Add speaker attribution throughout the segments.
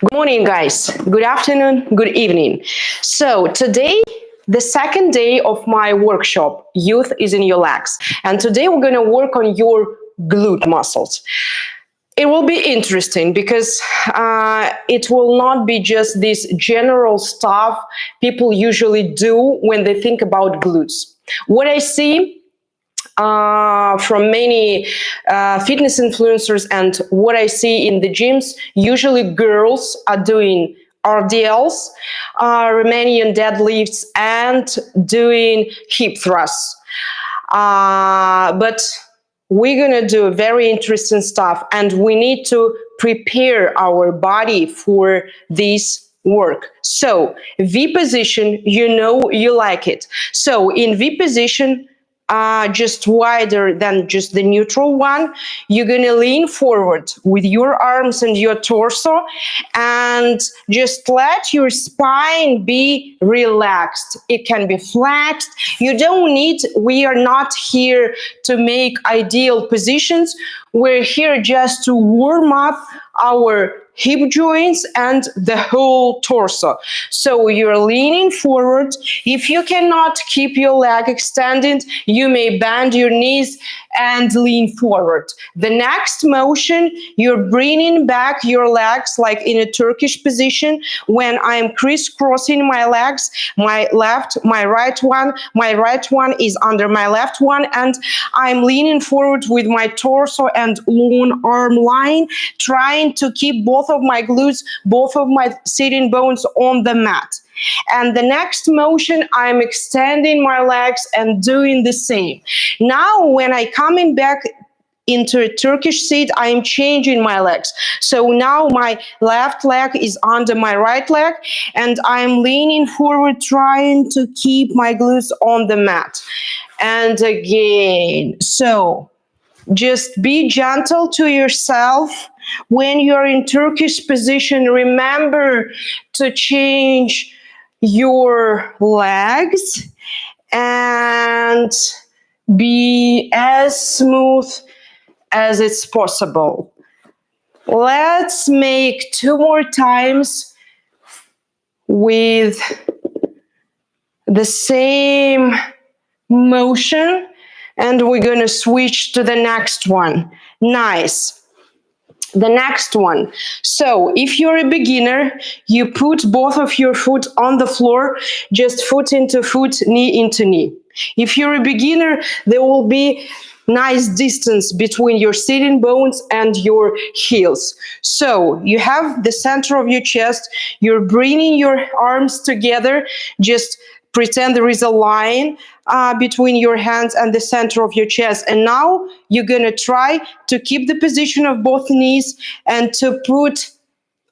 Speaker 1: Good morning, guys. Good afternoon, good evening. So, today, the second day of my workshop, Youth is in Your Legs. And today, we're going to work on your glute muscles. It will be interesting because it will not be just this general stuff people usually do when they think about glutes. What I see from many fitness influencers and what I see in the gyms, usually girls are doing RDLs, Romanian deadlifts, and doing hip thrusts. But we're going to do very interesting stuff, and we need to prepare our body for this work. So, V position, you know you like it. So, in V position, just wider than just the neutral one, you're going to lean forward with your arms and your torso and just let your spine be relaxed. It can be flexed. You don't need, we are not here to make ideal positions. We're here just to warm up our hip joints and the whole torso. So you're leaning forward. If you cannot keep your leg extended, you may bend your knees and lean forward. The next motion, you're bringing back your legs like in a Turkish position. When I'm crisscrossing my legs, my right one is under my left one, and I'm leaning forward with my torso and long arm line, trying to keep both of my glutes, both of my sitting bones on the mat. And the next motion, I'm extending my legs and doing the same. Now, when I coming back into a Turkish seat, I'm changing my legs. So now my left leg is under my right leg, and I'm leaning forward, trying to keep my glutes on the mat. And again, so just be gentle to yourself. When you're in Turkish position, remember to change your legs and be as smooth as it's possible. Let's make 2 more times with the same motion, and we're going to switch to the next one. Nice. The next one. So if you're a beginner, you put both of your foot on the floor, just foot into foot, knee into knee. If you're a beginner, there will be nice distance between your sitting bones and your heels. So you have the center of your chest, you're bringing your arms together, just pretend there is a line between your hands and the center of your chest. And now you're going to try to keep the position of both knees and to put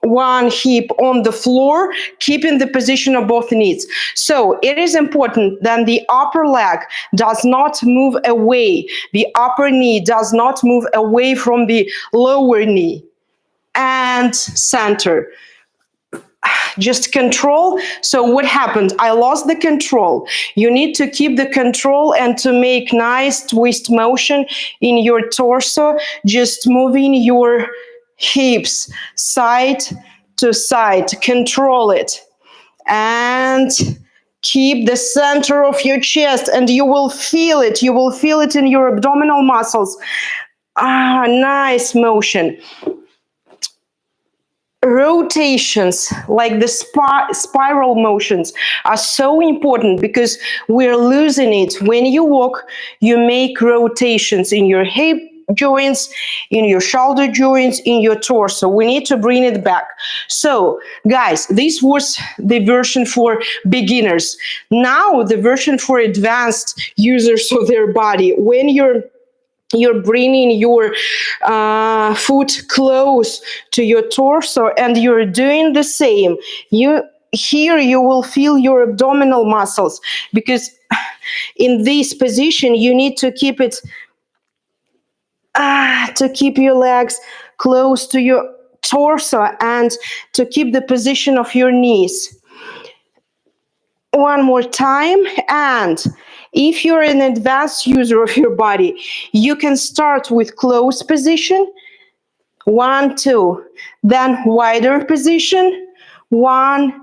Speaker 1: one hip on the floor, keeping the position of both knees. So it is important that the upper leg does not move away. The upper knee does not move away from the lower knee. And center. Just control. So what happened? I lost the control. You need to keep the control and to make nice twist motion in your torso, just moving your hips side to side. Control it. And keep the center of your chest, and you will feel it. You will feel it in your abdominal muscles. Nice motion. Rotations, like the spiral motions, are so important because we're losing it. When you walk, you make rotations in your hip joints, in your shoulder joints, in your torso. We need to bring it back. So, guys, this was the version for beginners. Now, the version for advanced users of their body. When you're bringing your foot close to your torso and you're doing the same. Here you will feel your abdominal muscles, because in this position you need to keep it, to keep your legs close to your torso and to keep the position of your knees. One more time. And if you're an advanced user of your body, you can start with closed position 1, 2. Then wider position. 1,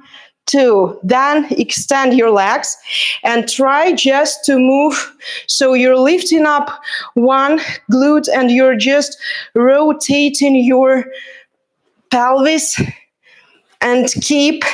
Speaker 1: 2. Then extend your legs and try just to move. So you're lifting up one glute and you're just rotating your pelvis, and keep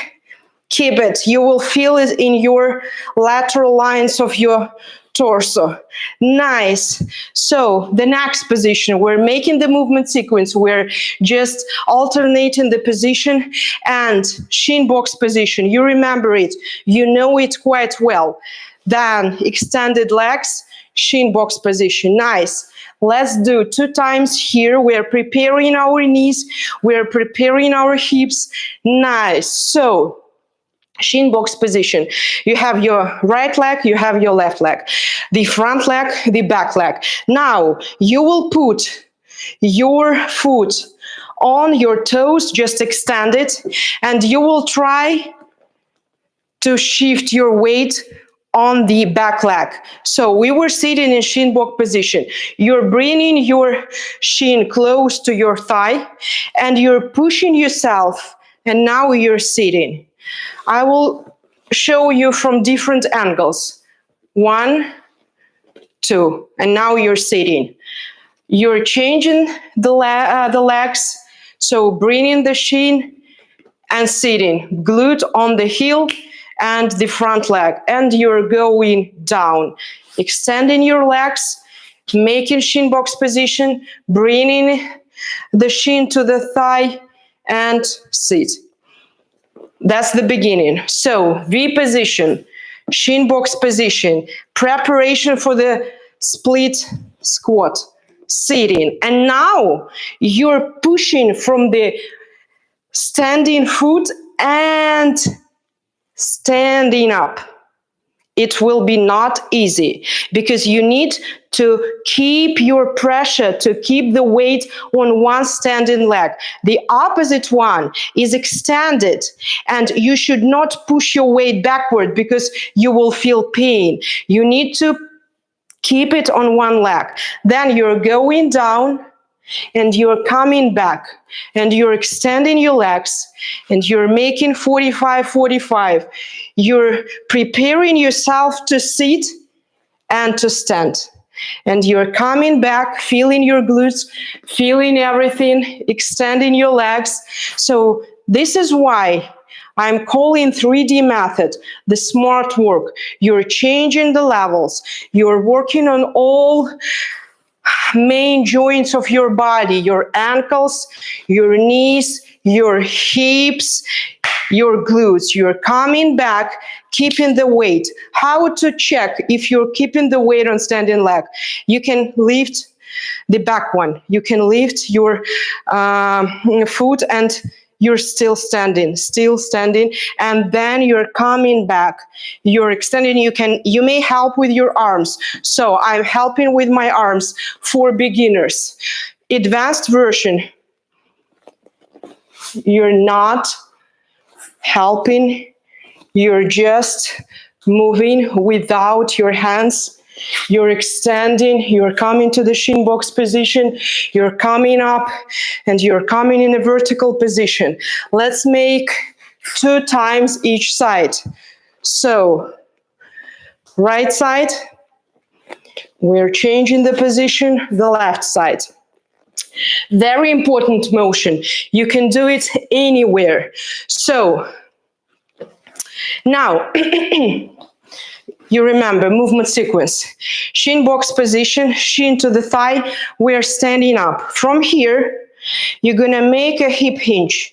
Speaker 1: it. You will feel it in your lateral lines of your torso. Nice. So the next position, we're making the movement sequence. We're just alternating the position and shin box position. You remember it. You know it quite well. Then extended legs, shin box position. Nice. Let's do 2 times here. We're preparing our knees. We're preparing our hips. Nice. So shin box position. You have your right leg, you have your left leg, the front leg, the back leg. Now you will put your foot on your toes, just extend it, and you will try to shift your weight on the back leg. So we were sitting in shin box position. You're bringing your shin close to your thigh and you're pushing yourself, and now you're sitting. I will show you from different angles. 1, 2, and now you're sitting. You're changing the legs, so bringing the shin and sitting, glute on the heel and the front leg, and you're going down, extending your legs, making shin box position, bringing the shin to the thigh and sit. That's the beginning. So V position, shin box position, preparation for the split squat, sitting. And now you're pushing from the standing foot and standing up. It will be not easy because you need to keep your pressure, to keep the weight on one standing leg. The opposite one is extended, and you should not push your weight backward because you will feel pain. You need to keep it on one leg. Then you're going down and you're coming back and you're extending your legs and you're making 45-45. You're preparing yourself to sit and to stand. And you're coming back, feeling your glutes, feeling everything, extending your legs. So this is why I'm calling 3D method the smart work. You're changing the levels. You're working on all main joints of your body, your ankles, your knees, your hips, your glutes. You're coming back, keeping the weight. How to check if you're keeping the weight on standing leg? You can lift the back one. You can lift your foot and you're still standing, and then you're coming back, you're extending. You may help with your arms. So I'm helping with my arms for beginners. Advanced version, you're not helping, you're just moving without your hands. You're extending, you're coming to the shin box position, you're coming up, and you're coming in a vertical position. Let's make 2 times each side. So, right side, we're changing the position, the left side. Very important motion. You can do it anywhere. So, now, you remember movement sequence. Shin box position, shin to the thigh, we're standing up. From here, you're gonna make a hip hinge.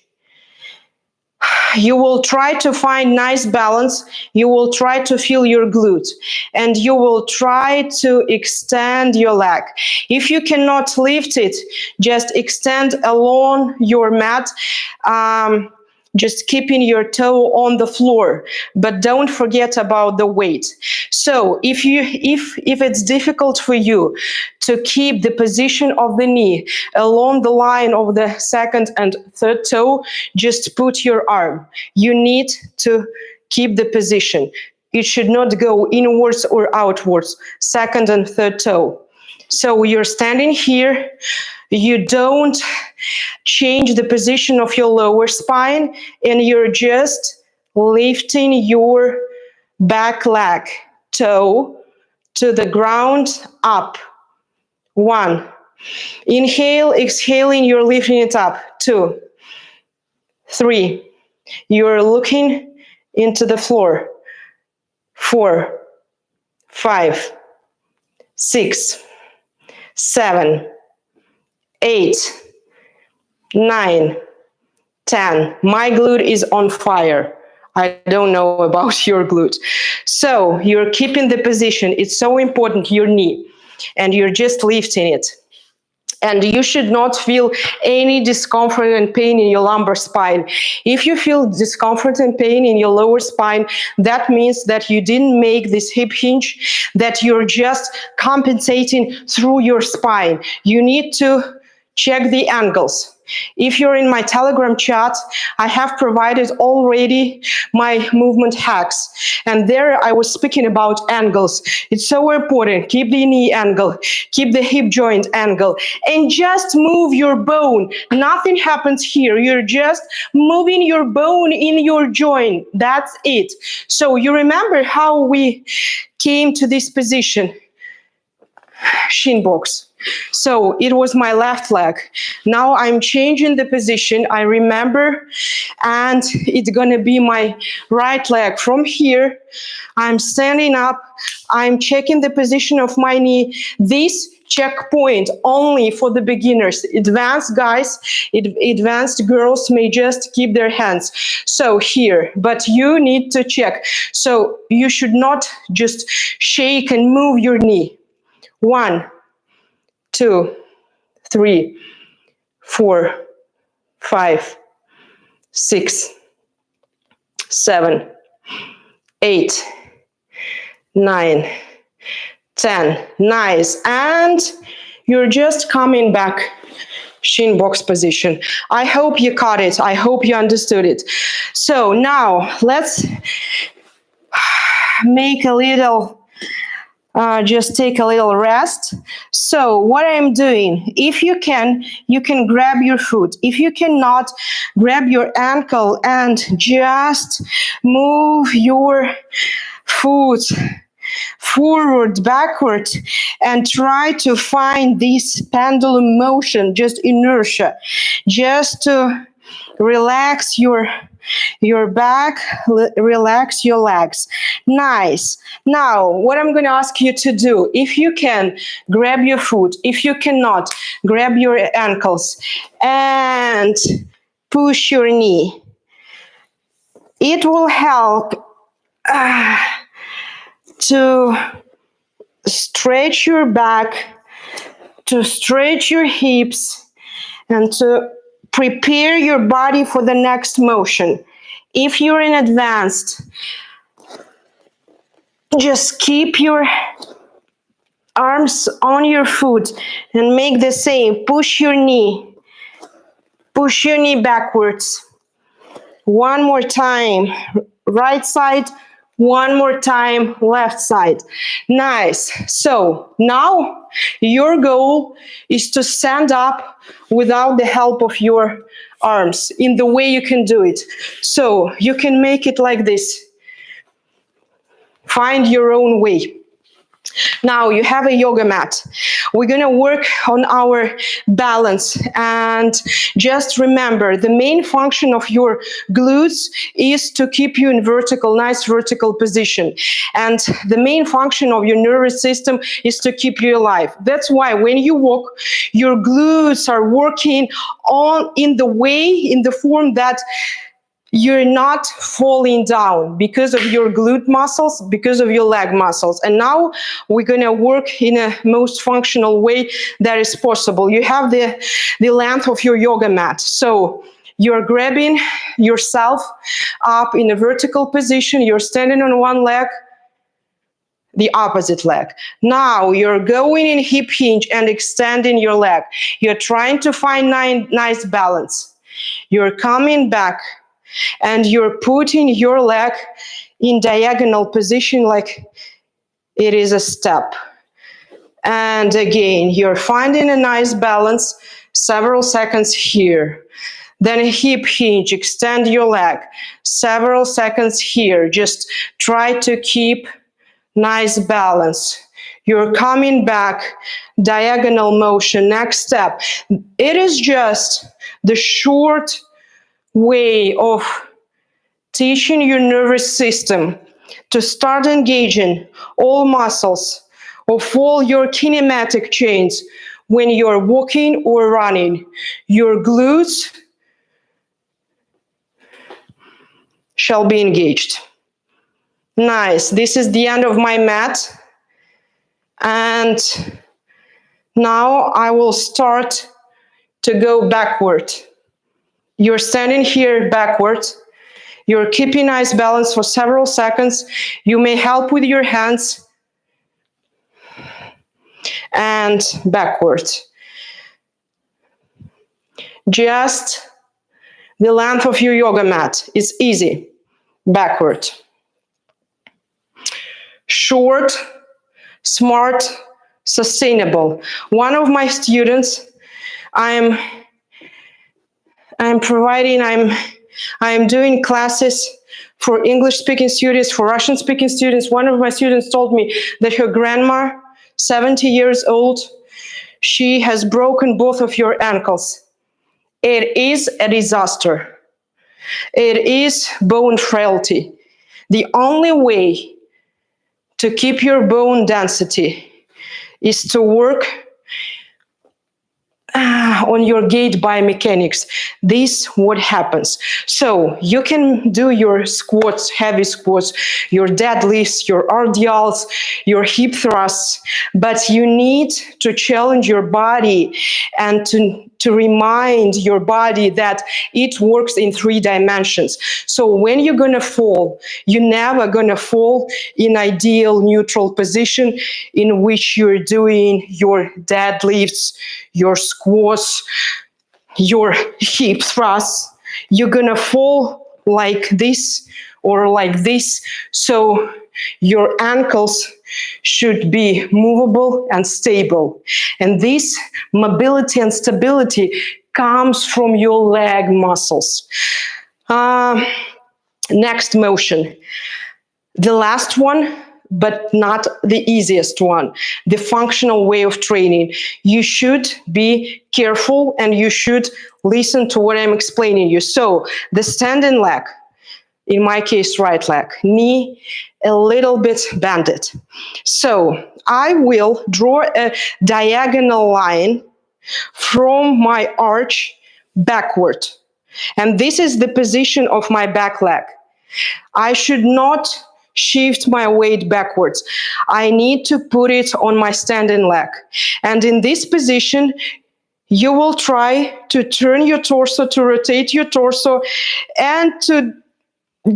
Speaker 1: You will try to find nice balance. You will try to feel your glute, and you will try to extend your leg. If you cannot lift it, just extend along your mat. Just keeping your toe on the floor, but don't forget about the weight. So if it's difficult for you to keep the position of the knee along the line of the second and third toe, just put your arm. You need to keep the position. It should not go inwards or outwards, second and third toe. So you're standing here, You don't change the position of your lower spine, and you're just lifting your back leg, toe to the ground, up. 1. Inhale, exhaling, you're lifting it up. 2, 3. You're looking into the floor. 4, 5, 6, 7, 8, 9, 10. My glute is on fire. I don't know about your glute. So you're keeping the position. It's so important, your knee, and you're just lifting it. And you should not feel any discomfort and pain in your lumbar spine. If you feel discomfort and pain in your lower spine, that means that you didn't make this hip hinge, that you're just compensating through your spine. You need to check the angles. If you're in my Telegram chat, I have provided already my movement hacks. And there I was speaking about angles. It's so important. Keep the knee angle, keep the hip joint angle, and just move your bone. Nothing happens here. You're just moving your bone in your joint. That's it. So you remember how we came to this position? Shin box. So it was my left leg. Now I'm changing the position. I remember, and it's gonna be my right leg. From here, I'm standing up. I'm checking the position of my knee. This checkpoint only for the beginners. Advanced guys, advanced girls may just keep their hands. So here, but you need to check. So you should not just shake and move your knee. 1, 2, 3, 4, 5, 6, 7, 8, 9, 10. Nice. And you're just coming back, shin box position. I hope you caught it. I hope you understood it. So now let's make a little just take a little rest. So what I'm doing, if you can grab your foot. If you cannot, grab your ankle and just move your foot forward, backward, and try to find this pendulum motion, just inertia, just to relax your back, relax your legs. Nice. Now, what I'm going to ask you to do, if you can, grab your foot. If you cannot, grab your ankles and push your knee. It will help to stretch your back, to stretch your hips, and to prepare your body for the next motion. If you're in advanced, just keep your arms on your foot and make the same. Push your knee backwards. One more time, right side. One more time, left side. Nice. So now your goal is to stand up without the help of your arms in the way you can do it. So you can make it like this. Find your own way. Now you have a yoga mat. We're going to work on our balance, and just remember the main function of your glutes is to keep you in nice vertical position, and the main function of your nervous system is to keep you alive. That's why when you walk, your glutes are working in the form that you're not falling down because of your glute muscles, because of your leg muscles. And now we're going to work in a most functional way that is possible. You have the length of your yoga mat. So you're grabbing yourself up in a vertical position. You're standing on one leg, the opposite leg. Now you're going in hip hinge and extending your leg. You're trying to find nice balance. You're coming back, and you're putting your leg in diagonal position like it is a step. And again, you're finding a nice balance. several seconds here. Then a hip hinge, extend your leg, several seconds here. Just try to keep nice balance. You're coming back, diagonal motion. Next step. It is just the short way of teaching your nervous system to start engaging all muscles of all your kinematic chains when you're walking or running. Your glutes shall be engaged. Nice. This is the end of my mat. And now I will start to go backward. You're standing here backwards. You're keeping nice balance for several seconds. You may help with your hands. And backward. Just the length of your yoga mat. It's easy. Backward. Short, smart, sustainable. One of my students, I'm doing classes for English-speaking students, for Russian-speaking students. One of my students told me that her grandma, 70 years old, she has broken both of your ankles. It is a disaster. It is bone frailty. The only way to keep your bone density is to work on your gait biomechanics. This what happens. So you can do your squats, heavy squats, your deadlifts, your RDLs, your hip thrusts, but you need to challenge your body and to remind your body that it works in 3 dimensions. So when you're gonna fall, you're never gonna fall in ideal neutral position in which you're doing your deadlifts, your squats, your hip thrusts. You're gonna fall like this or like this. So your ankles should be movable and stable. And this mobility and stability comes from your leg muscles. Next motion. The last one, but not the easiest one, the functional way of training. You should be careful and you should listen to what I'm explaining you. So the standing leg, in my case, right leg, knee a little bit bended. So I will draw a diagonal line from my arch backward. And this is the position of my back leg. I should not shift my weight backwards. I need to put it on my standing leg. And in this position, you will try to turn your torso, to rotate your torso, and to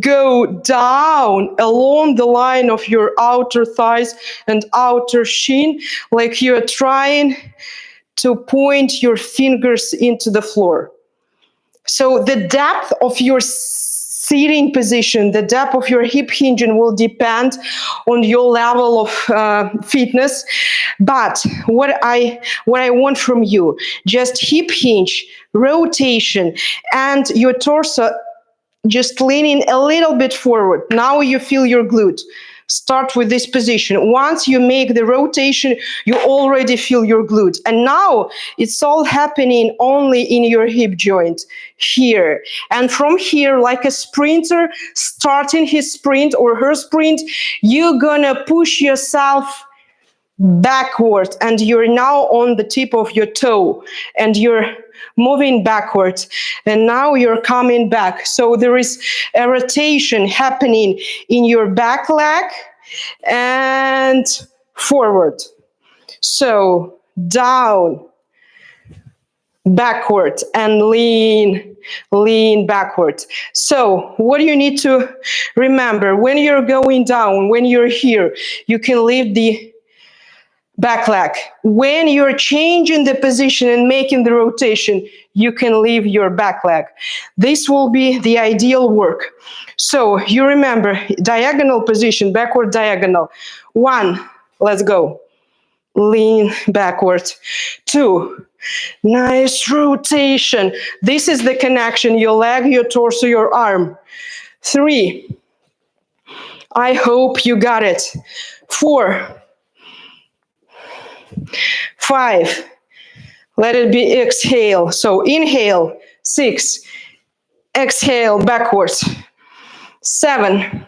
Speaker 1: go down along the line of your outer thighs and outer shin, like you're trying to point your fingers into the floor. So the depth of your sitting position, the depth of your hip hinging will depend on your level of fitness. But what I want from you, just hip hinge, rotation, and your torso just leaning a little bit forward. Now you feel your glute. Start with this position. Once you make the rotation, you already feel your glute. And now it's all happening only in your hip joint here. And from here, like a sprinter starting his sprint or her sprint, you're gonna push yourself backward and you're now on the tip of your toe and you're moving backwards and now you're coming back. So there is a rotation happening in your back leg and forward. So down, backward, and lean backward. So what you need to remember, when you're going down, when you're here, you can leave the back leg. When you're changing the position and making the rotation, you can leave your back leg. This will be the ideal work. So you remember, diagonal position, backward diagonal. 1, let's go. lean backward. 2, nice rotation. This is the connection, your leg, your torso, your arm. 3, I hope you got it. 4, 5, let it be exhale. So inhale, 6, exhale backwards. 7,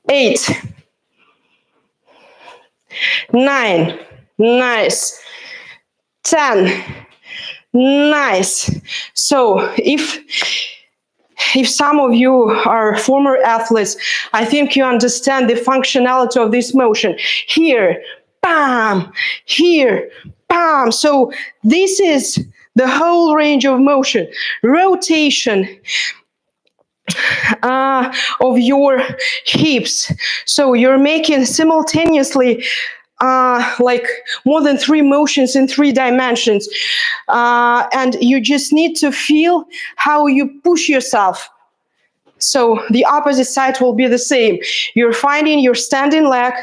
Speaker 1: 8, 9, nice. 10, nice. So if some of you are former athletes, I think you understand the functionality of this motion. Here, bam, here, bam. So this is the whole range of motion. Rotation of your hips. So you're making simultaneously like more than 3 motions in 3 dimensions. And you just need to feel how you push yourself. So the opposite side will be the same. You're finding your standing leg.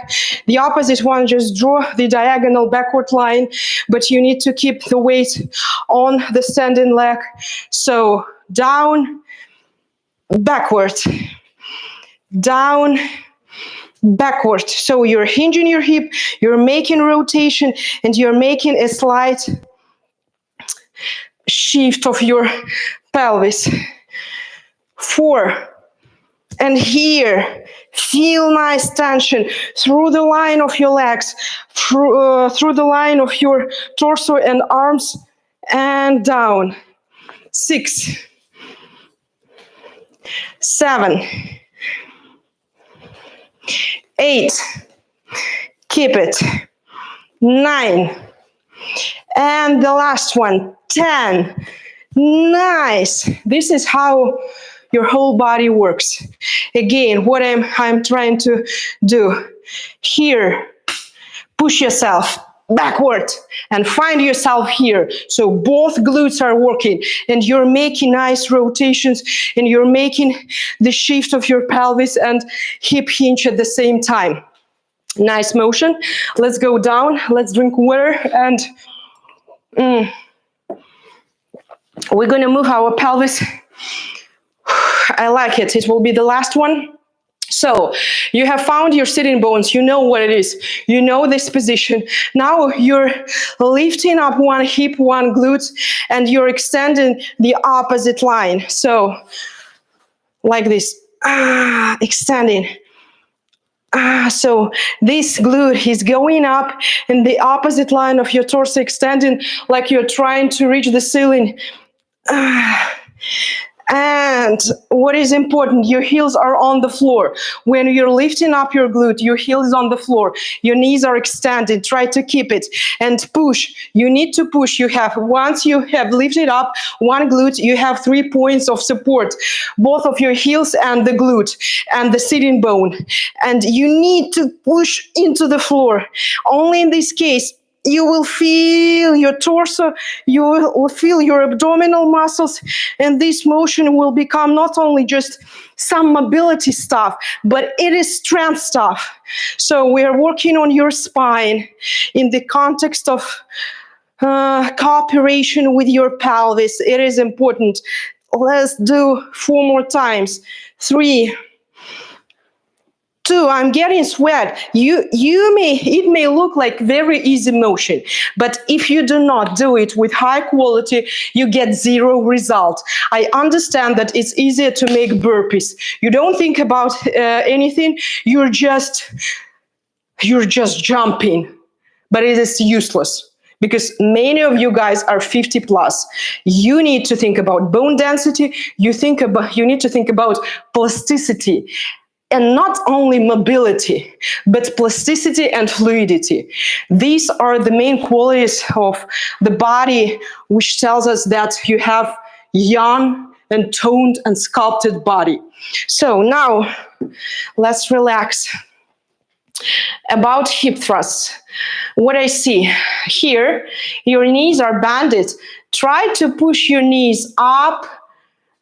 Speaker 1: The opposite one, just draw the diagonal backward line, but you need to keep the weight on the standing leg. So down, backward, down, backward. So you're hinging your hip, you're making rotation, and you're making a slight shift of your pelvis. 4, and here, feel nice tension through the line of your legs, through the line of your torso and arms, and down. 6, 7, 8, keep it. 9, and the last one, 10. Nice. This is how your whole body works. Again, what I'm trying to do here, push yourself backward and find yourself here. So both glutes are working and you're making nice rotations and you're making the shift of your pelvis and hip hinge at the same time. Nice motion. Let's go down. Let's drink water and we're going to move our pelvis. I like it. It will be the last one. So you have found your sitting bones. You know what it is. You know this position. Now you're lifting up one hip, one glute, and you're extending the opposite line. So like this, extending. So this glute is going up in the opposite line of your torso, extending like you're trying to reach the ceiling. And what is important, your heels are on the floor. When you're lifting up your glute, your heel is on the floor. Your knees are extended. Try to keep it and push. You need to push. Once you have lifted up one glute, you have 3 points of support, both of your heels and the glute and the sitting bone. And you need to push into the floor. Only in this case, you will feel your torso, you will feel your abdominal muscles, and this motion will become not only just some mobility stuff, but it is strength stuff. So we are working on your spine in the context of cooperation with your pelvis. It is important. Let's do 4 more times. 3, 2, I'm getting sweat. It may look like very easy motion, but if you do not do it with high quality, you get 0 result. I understand that it's easier to make burpees. You don't think about anything. You're just jumping, but it is useless. Because many of you guys are 50 plus. You need to think about bone density. You need to think about plasticity. And not only mobility, but plasticity and fluidity. These are the main qualities of the body, which tells us that you have young and toned and sculpted body. So now let's relax. About hip thrusts, what I see here, your knees are bended. Try to push your knees up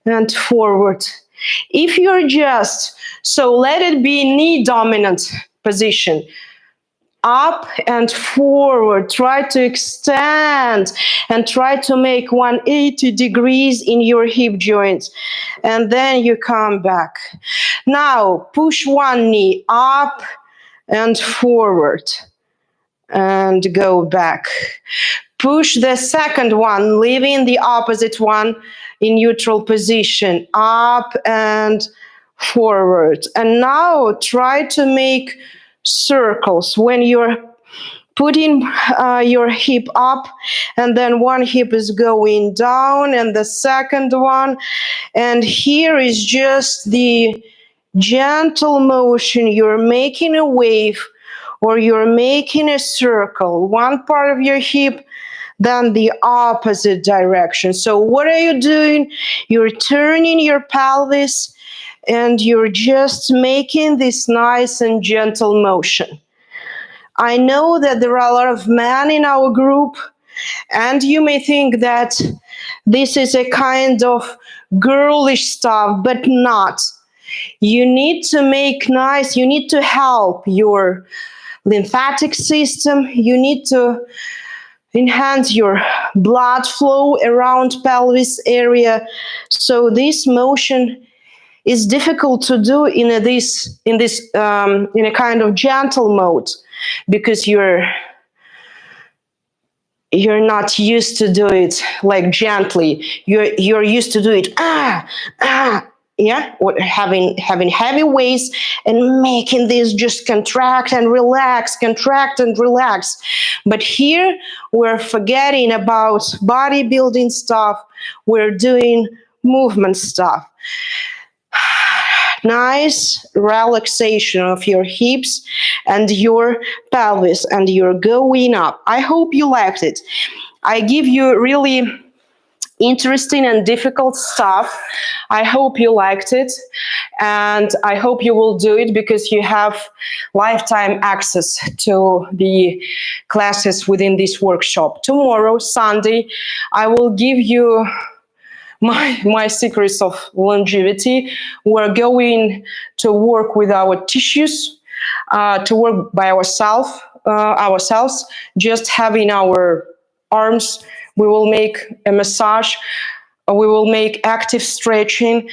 Speaker 1: and forward. If you're so let it be knee dominant position. up and forward. Try to extend and try to make 180 degrees in your hip joints. And then you come back. Now, push one knee up and forward and go back. Push the second one, leaving the opposite one in neutral position, up and forward. And now try to make circles when you're putting your hip up, and then one hip is going down and the second one. And here is just the gentle motion. You're making a wave or you're making a circle. One part of your hip, then the opposite direction. So what are you doing? You're turning your pelvis and you're just making this nice and gentle motion. I know that there are a lot of men in our group, and you may think that this is a kind of girlish stuff, but not. You need to make nice, you need to help your lymphatic system, you need to enhance your blood flow around pelvis area. So this motion is difficult to do in a kind of gentle mode, because you're not used to do it like gently. You're used to do it yeah, or having heavy weights and making this just contract and relax. But here we're forgetting about bodybuilding stuff. We're doing movement stuff. Nice relaxation of your hips and your pelvis, and you're going up. I hope you liked it. I give you really interesting and difficult stuff. I hope you liked it, and I hope you will do it, because you have lifetime access to the classes within this workshop. Tomorrow, Sunday, I will give you my secrets of longevity. We're going to work with our tissues, to work by ourselves, just having our arms. We will make a massage, we will make active stretching,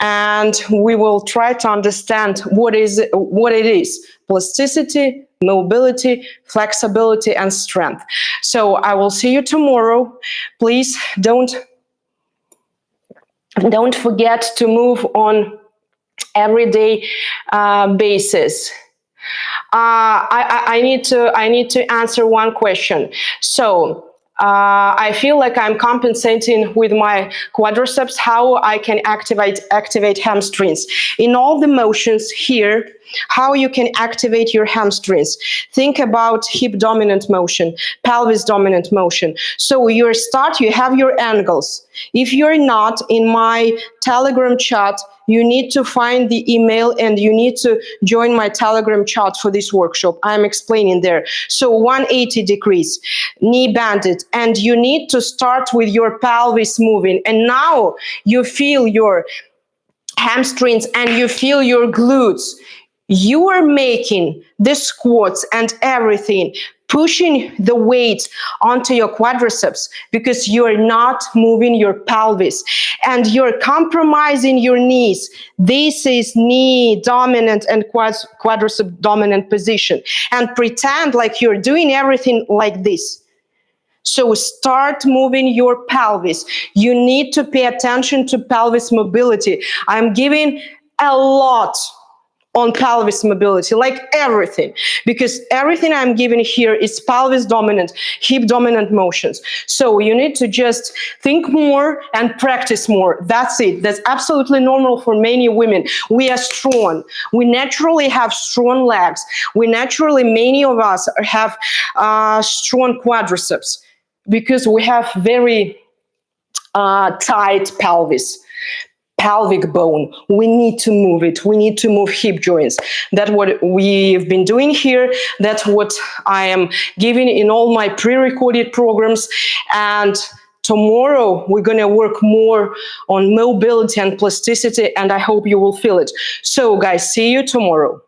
Speaker 1: and we will try to understand what it is: plasticity, mobility, flexibility, and strength. So I will see you tomorrow. Please don't forget to move on everyday basis. I need to answer one question. So I feel like I'm compensating with my quadriceps. How I can activate hamstrings in all the motions here. How you can activate your hamstrings. Think about hip dominant motion, pelvis dominant motion. So you have your angles. If you're not in my Telegram chat, you need to find the email and you need to join my Telegram chat for this workshop. I'm explaining there. So 180 degrees, knee bended, and you need to start with your pelvis moving. And now you feel your hamstrings and you feel your glutes. You are making the squats and everything, pushing the weight onto your quadriceps, because you're not moving your pelvis and you're compromising your knees. This is knee dominant and quadricep dominant position, and pretend like you're doing everything like this. So start moving your pelvis. You need to pay attention to pelvis mobility. I'm giving a lot on pelvis mobility, like everything, because everything I'm giving here is pelvis dominant, hip dominant motions. So you need to just think more and practice more. That's it. That's absolutely normal for many women. We are strong. We naturally have strong legs. Many of us have strong quadriceps, because we have very tight pelvic bone. We need to move it. We need to move hip joints. That's what we've been doing here. That's what I am giving in all my pre-recorded programs. And tomorrow we're going to work more on mobility and plasticity, and I hope you will feel it. So guys, see you tomorrow.